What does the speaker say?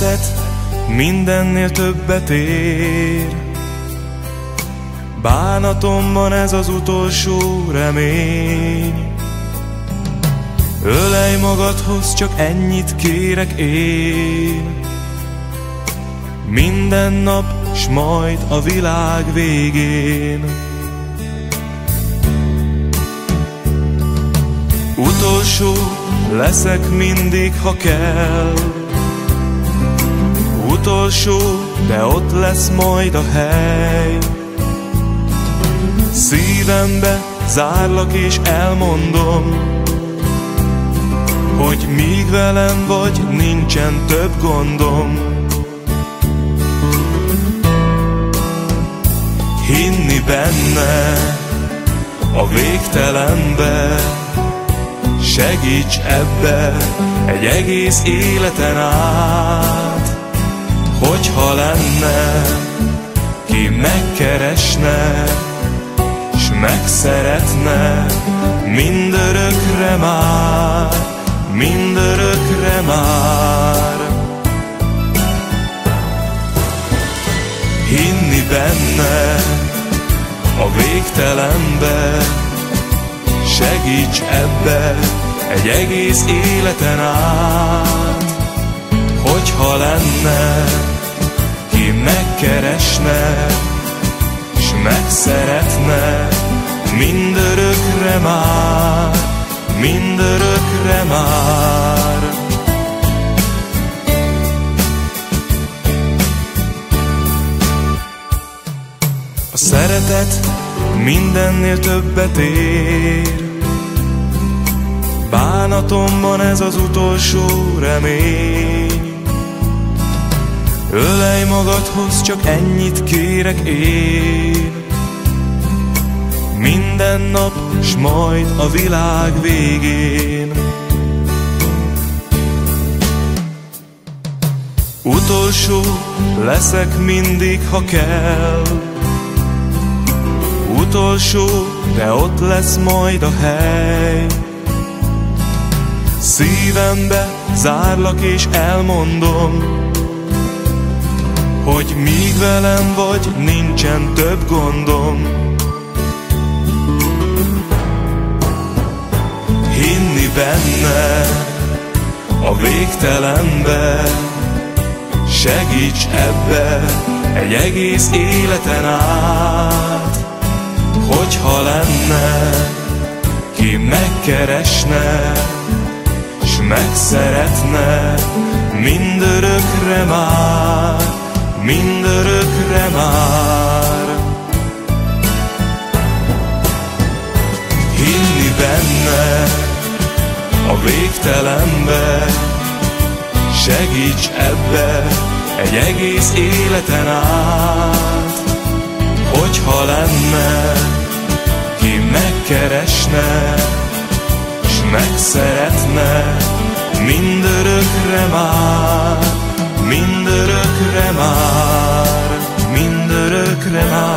szeretet mindennél többet ér. Bánatomban ez az utolsó remény. Ölelj magadhoz, csak ennyit kérek én. Minden nap, s majd a világ végén. Utolsó leszek mindig, ha kell. Utolsó, de ott lesz majd a hely. Szívembe zárlak és elmondom, hogy míg velem vagy, nincsen több gondom. Hinni benne, a végtelenbe, segíts ebbe egy egész életen át. Hogyha lenne, ki megkeresne, s megszeretne, mindörökre már, mindörökre már. Hinni benne, a végtelenbe, segíts ebbe egy egész életen át. Hogyha lenne, ki megkeresne, s megszeretne, mindörökre már, mindörökre már. A szeretet mindennél többet ér. Bánatomban ez az utolsó remény. Ölelj magadhoz, csak ennyit kérek én. Minden nap, s majd a világ végén. Utolsó leszek mindig, ha kell. Utolsó, de ott lesz majd a hely. Szívembe zárlak és elmondom, hogy míg velem vagy, nincsen több gondom. Hinni benne, a végtelenbe, segíts ebbe egy egész életen át. Hogyha lenne, ki megkeresne, s megszeretne, mindörökre már, mindörökre már. Hinni benne, a végtelenbe, segíts ebbe egy egész életen át. Hogyha lenne, ki megkeresne, s megszeretne, mindörökre már, mindörökre már, mindörökre már.